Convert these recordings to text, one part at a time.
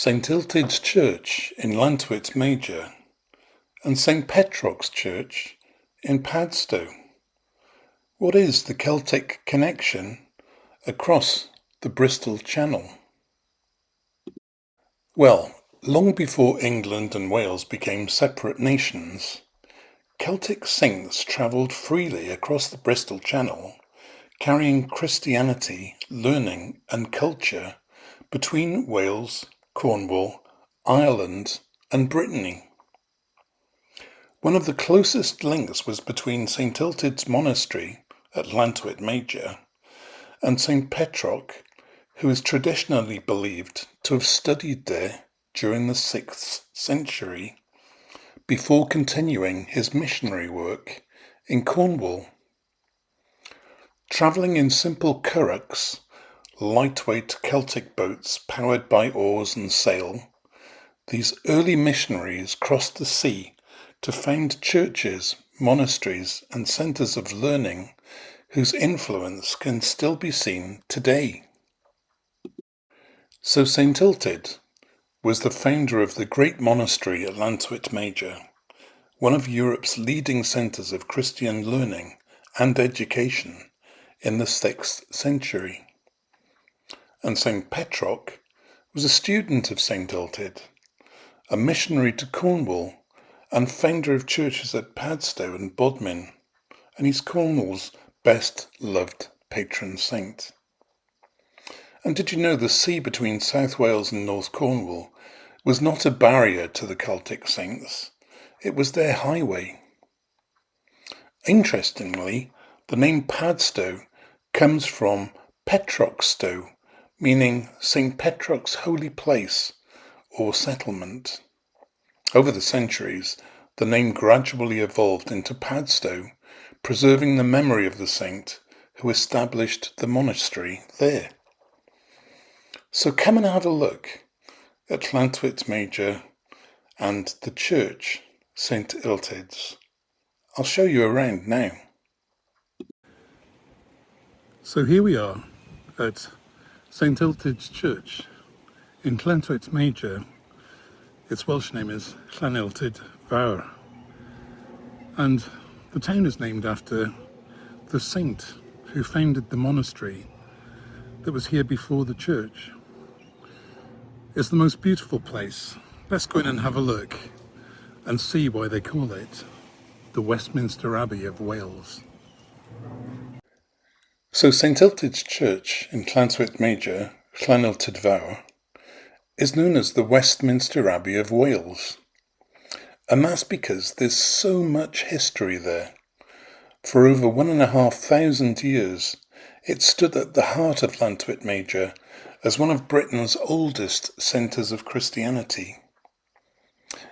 St Illtud's Church in Llantwit Major and St Petroc's Church in Padstow. What is the Celtic connection across the Bristol Channel? Well, long before England and Wales became separate nations, Celtic saints travelled freely across the Bristol Channel, carrying Christianity, learning and culture between Wales, Cornwall, Ireland and Brittany. One of the closest links was between St Illtud's monastery at Llantwit Major and St Petroc, who is traditionally believed to have studied there during the 6th century before continuing his missionary work in Cornwall. Travelling in simple currachs, lightweight Celtic boats powered by oars and sail, these early missionaries crossed the sea to found churches, monasteries and centres of learning whose influence can still be seen today. So St Illtud was the founder of the great monastery at Llantwit Major, one of Europe's leading centres of Christian learning and education in the 6th century. And St Petroc was a student of St Illtud, a missionary to Cornwall and founder of churches at Padstow and Bodmin, and he's Cornwall's best loved patron saint. And did you know the sea between South Wales and North Cornwall was not a barrier to the Celtic saints? It was their highway. Interestingly, the name Padstow comes from Petrocstow, meaning St Petroc's holy place or settlement. Over the centuries, the name gradually evolved into Padstow, preserving the memory of the saint who established the monastery there. So come and have a look at Llantwit Major and the church, St Illtud's. I'll show you around now. So here we are at St Illtud's Church in Llantwit Major. Its Welsh name is Llanilltud Fawr, and the town is named after the saint who founded the monastery that was here before the church. It's the most beautiful place. Let's go in and have a look and see why they call it the Westminster Abbey of Wales. So St Illtud's Church in Llantwit Major, Llanilltud Fawr, is known as the Westminster Abbey of Wales. And that's because there's so much history there. For over 1,500 years, it stood at the heart of Llantwit Major as one of Britain's oldest centres of Christianity.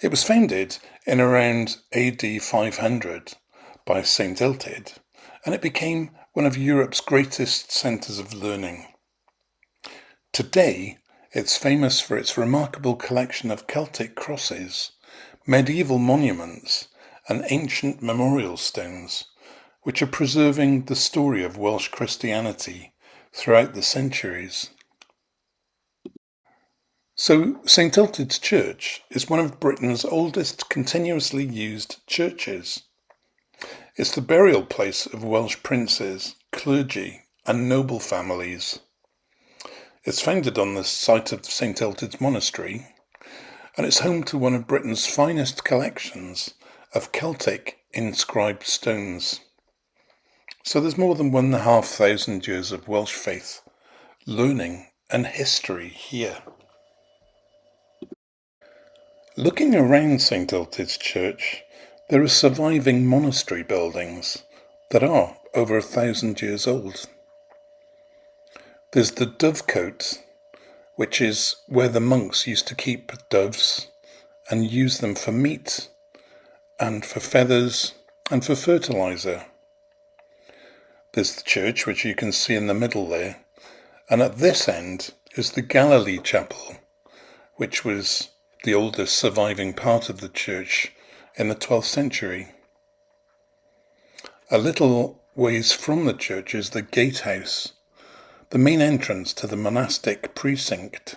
It was founded in around AD 500 by St Illtud, and it became one of Europe's greatest centres of learning. Today, it's famous for its remarkable collection of Celtic crosses, medieval monuments and ancient memorial stones, which are preserving the story of Welsh Christianity throughout the centuries. So St Illtud's Church is one of Britain's oldest continuously used churches. It's the burial place of Welsh princes, clergy and noble families. It's founded on the site of St Illtud's Monastery, and it's home to one of Britain's finest collections of Celtic inscribed stones. So there's more than 1,500 years of Welsh faith, learning and history here. Looking around St Illtud's Church, there are surviving monastery buildings that are over 1,000 years old. There's the dovecote, which is where the monks used to keep doves and use them for meat and for feathers and for fertiliser. There's the church, which you can see in the middle there, and at this end is the Galilee Chapel, which was the oldest surviving part of the church in the 12th century. A little ways from the church is the gatehouse, the main entrance to the monastic precinct.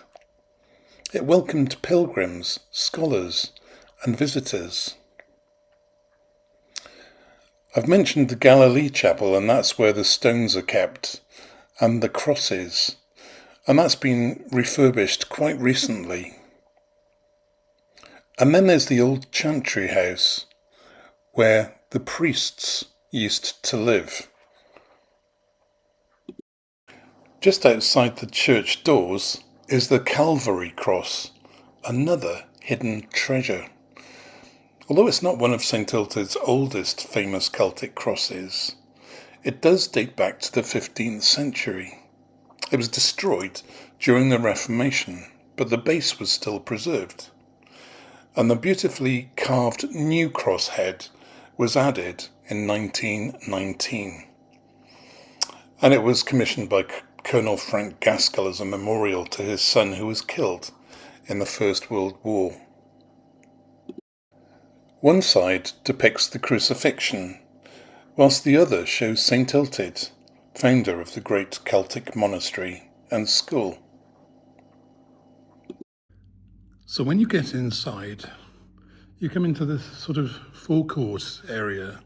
It welcomed pilgrims, scholars, and visitors. I've mentioned the Galilee Chapel, and that's where the stones are kept, and the crosses, and that's been refurbished quite recently. And then there's the old chantry house, where the priests used to live. Just outside the church doors is the Calvary Cross, another hidden treasure. Although it's not one of St Illtud's oldest famous Celtic crosses, it does date back to the 15th century. It was destroyed during the Reformation, but the base was still preserved. And the beautifully carved new cross head was added in 1919. And it was commissioned by Colonel Frank Gaskell as a memorial to his son who was killed in the First World War. One side depicts the crucifixion, whilst the other shows St Illtud, founder of the great Celtic monastery and school. So when you get inside, you come into this sort of forecourt area,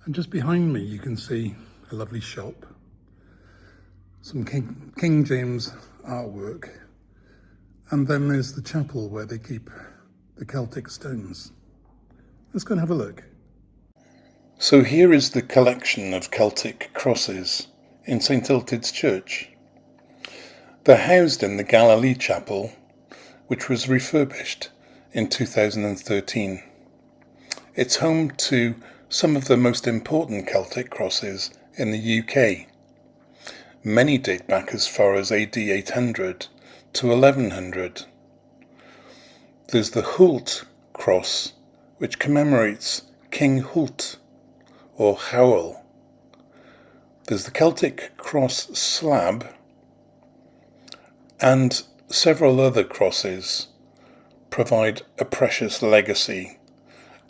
and just behind me you can see a lovely shop, some King James artwork, and then there's the chapel where they keep the Celtic stones. Let's go and have a look. So here is the collection of Celtic crosses in St Illtud's Church. They're housed in the Galilee Chapel, which was refurbished in 2013. It's home to some of the most important Celtic crosses in the UK. Many date back as far as AD 800 to 1100. There's the Hult cross, which commemorates King Hult, or Howell. There's the Celtic cross slab, and several other crosses provide a precious legacy,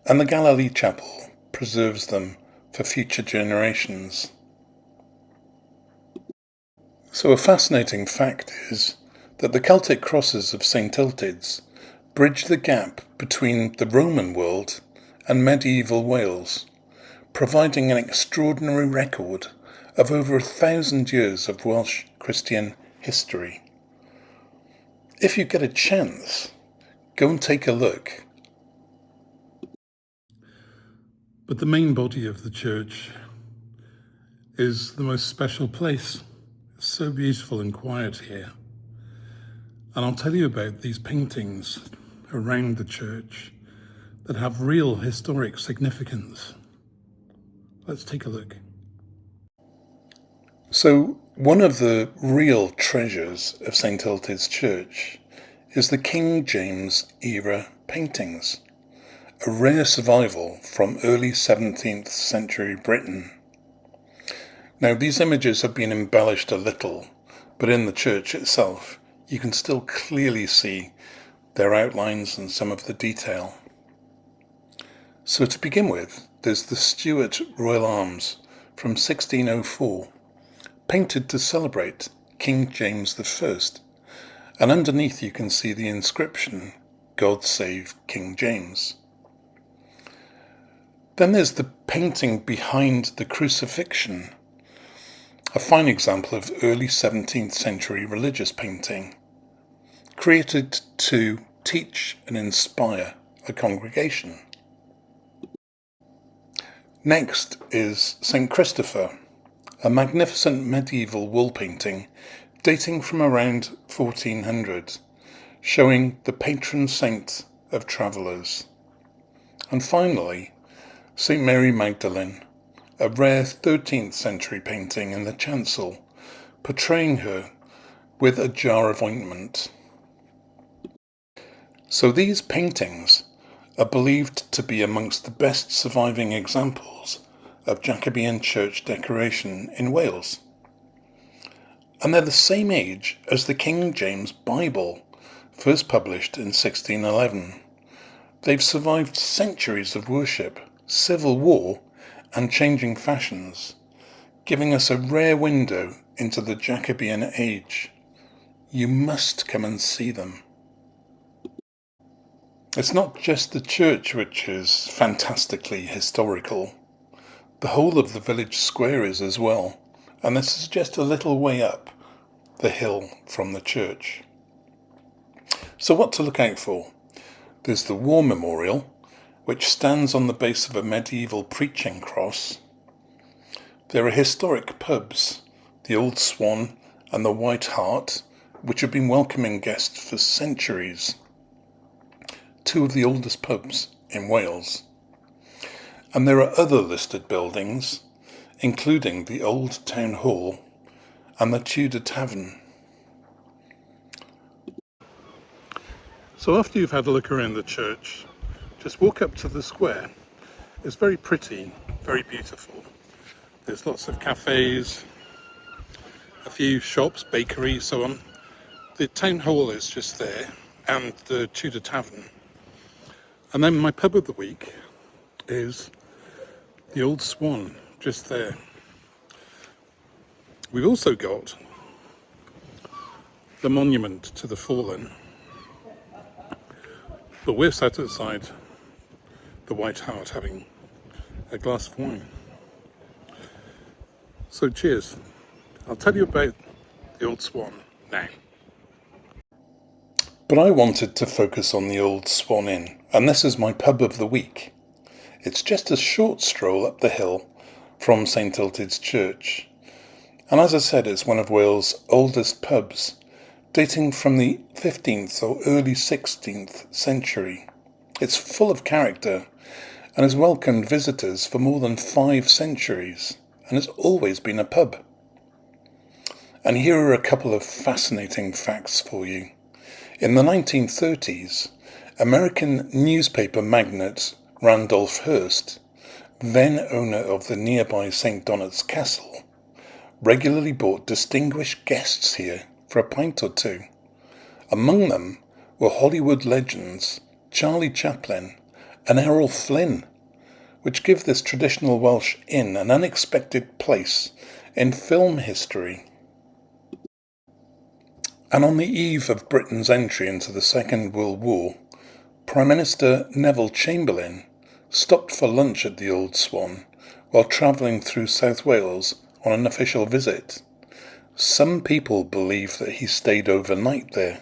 and the Galilee Chapel preserves them for future generations. So a fascinating fact is that the Celtic crosses of St Illtud's bridge the gap between the Roman world and medieval Wales, providing an extraordinary record of over 1,000 years of Welsh Christian history. If you get a chance, go and take a look. But the main body of the church is the most special place. It's so beautiful and quiet here. And I'll tell you about these paintings around the church that have real historic significance. Let's take a look. So, one of the real treasures of St Illtud's Church is the King James era paintings, a rare survival from early 17th century Britain. Now, these images have been embellished a little, but in the church itself you can still clearly see their outlines and some of the detail. So to begin with, there's the Stuart Royal Arms from 1604, painted to celebrate King James I, and underneath you can see the inscription, God Save King James. Then there's the painting behind the crucifixion, a fine example of early 17th century religious painting, created to teach and inspire a congregation. Next is St Christopher, a magnificent medieval wall painting dating from around 1400, showing the patron saint of travellers. And finally, St Mary Magdalene, a rare 13th century painting in the chancel, portraying her with a jar of ointment. So these paintings are believed to be amongst the best surviving examples of Jacobean church decoration in Wales. And they're the same age as the King James Bible, first published in 1611. They've survived centuries of worship, civil war, and changing fashions, giving us a rare window into the Jacobean age. You must come and see them. It's not just the church which is fantastically historical. The whole of the village square is as well, and this is just a little way up the hill from the church. So what to look out for? There's the War Memorial, which stands on the base of a medieval preaching cross. There are historic pubs, the Old Swan and the White Hart, which have been welcoming guests for centuries. Two of the oldest pubs in Wales. And there are other listed buildings, including the Old Town Hall and the Tudor Tavern. So after you've had a look around the church, just walk up to the square. It's very pretty, very beautiful. There's lots of cafes, a few shops, bakeries, so on. The town hall is just there, and the Tudor Tavern. And then my pub of the week is the Old Swan, just there. We've also got the monument to the fallen, but we're sat outside the White Hart having a glass of wine. So cheers. I'll tell you about the Old Swan now. But I wanted to focus on the Old Swan Inn, and this is my pub of the week. It's just a short stroll up the hill from St Illtud's Church. And as I said, it's one of Wales' oldest pubs, dating from the 15th or early 16th century. It's full of character and has welcomed visitors for more than 5 centuries, and has always been a pub. And here are a couple of fascinating facts for you. In the 1930s, American newspaper magnate Randolph Hearst, then owner of the nearby St Donat's Castle, regularly brought distinguished guests here for a pint or two. Among them were Hollywood legends Charlie Chaplin and Errol Flynn, which give this traditional Welsh inn an unexpected place in film history. And on the eve of Britain's entry into the Second World War, Prime Minister Neville Chamberlain stopped for lunch at the Old Swan while travelling through South Wales on an official visit. Some people believe that he stayed overnight there.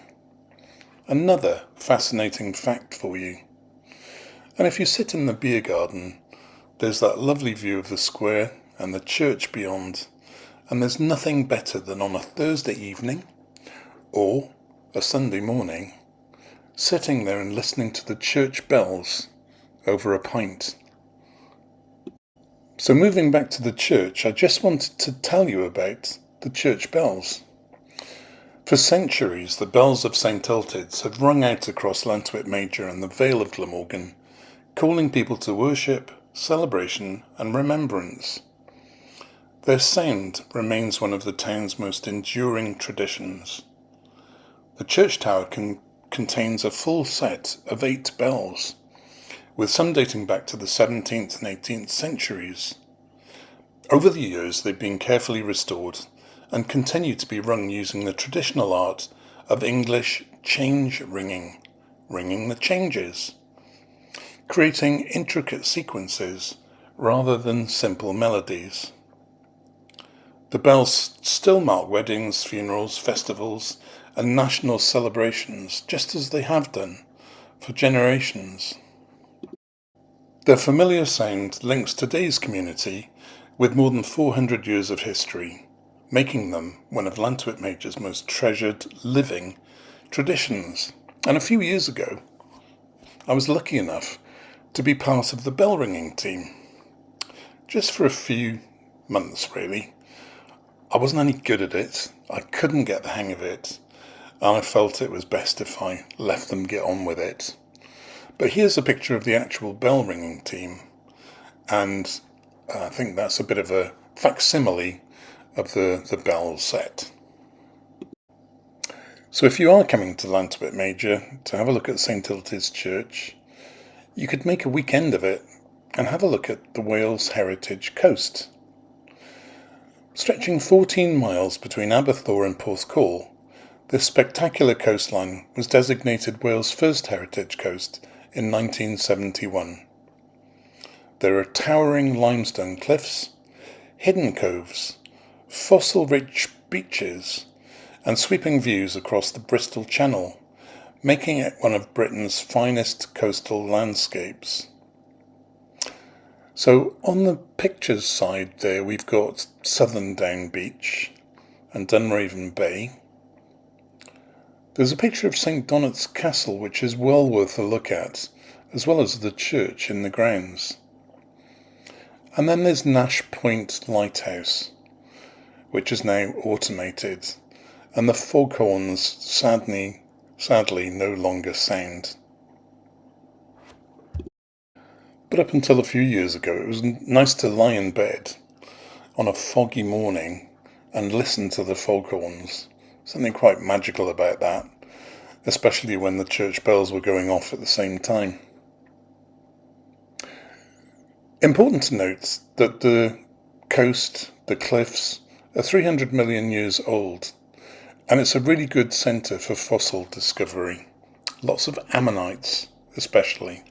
Another fascinating fact for you. And if you sit in the beer garden, there's that lovely view of the square and the church beyond, and there's nothing better than on a Thursday evening or a Sunday morning, sitting there and listening to the church bells over a pint. So moving back to the church, I just wanted to tell you about the church bells. For centuries, the bells of St Illtud's have rung out across Llantwit Major and the Vale of Glamorgan, calling people to worship, celebration and remembrance. Their sound remains one of the town's most enduring traditions. The church tower contains a full set of 8 bells, with some dating back to the 17th and 18th centuries. Over the years, they've been carefully restored and continue to be rung using the traditional art of English change ringing, ringing the changes, creating intricate sequences rather than simple melodies. The bells still mark weddings, funerals, festivals, and national celebrations, just as they have done for generations. Their familiar sound links today's community with more than 400 years of history, making them one of Llantwit Major's most treasured living traditions. And a few years ago, I was lucky enough to be part of the bell ringing team. Just for a few months, really. I wasn't any good at it. I couldn't get the hang of it. And I felt it was best if I left them get on with it. But here's a picture of the actual bell ringing team. And I think that's a bit of a facsimile of the bell set. So if you are coming to Llantwit Major to have a look at St Illtud's Church, you could make a weekend of it and have a look at the Wales Heritage Coast. Stretching 14 miles between Aberthaw and Porthcawl, this spectacular coastline was designated Wales' first heritage coast in 1971. There are towering limestone cliffs, hidden coves, fossil-rich beaches, and sweeping views across the Bristol Channel, making it one of Britain's finest coastal landscapes. So on the pictures side there we've got Southern Down Beach and Dunraven Bay. There's a picture of St Donat's Castle which is well worth a look at, as well as the church in the grounds. And then there's Nash Point Lighthouse, which is now automated, and the foghorns sadly no longer sound. But up until a few years ago, it was nice to lie in bed on a foggy morning and listen to the foghorns. Something quite magical about that, especially when the church bells were going off at the same time. Important to note that the coast, the cliffs, are 300 million years old, and it's a really good centre for fossil discovery. Lots of ammonites, especially.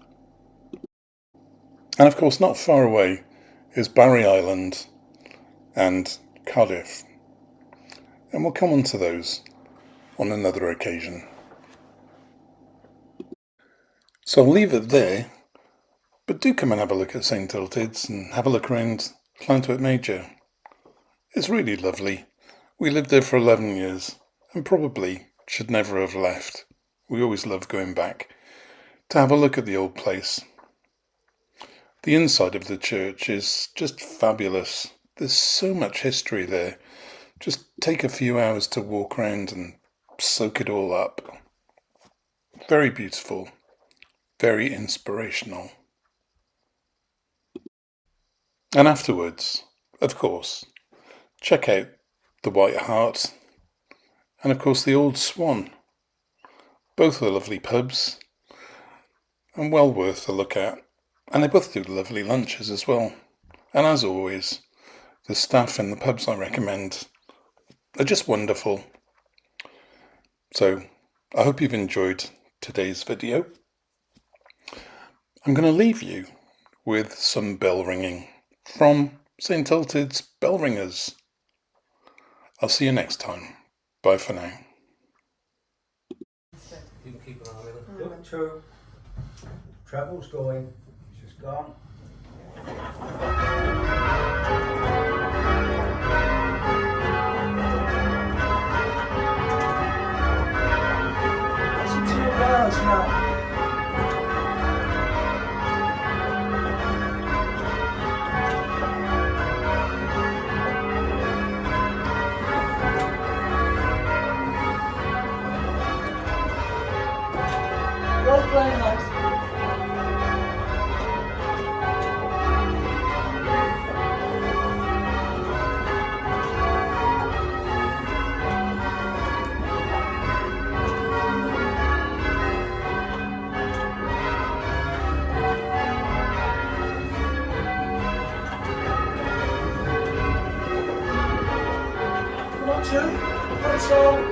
And of course, not far away is Barry Island and Cardiff. And we'll come on to those on another occasion. So I'll leave it there, but do come and have a look at St Illtud's and have a look around Llantwit Major. It's really lovely. We lived there for 11 years and probably should never have left. We always love going back to have a look at the old place. The inside of the church is just fabulous. There's so much history there. Just take a few hours to walk around and soak it all up. Very beautiful, very inspirational. And afterwards, of course, check out the White Hart and of course the Old Swan. Both are lovely pubs and well worth a look at. And they both do lovely lunches as well. And as always, the staff in the pubs I recommend are just wonderful. So I hope you've enjoyed today's video. I'm going to leave you with some bell ringing from St Illtud's Bell Ringers. I'll see you next time. Bye for now. You can keep an eye on it. Look through. Treble's going. She's gone. Listen to your bells now. Go play house. Come on, two. Let's go.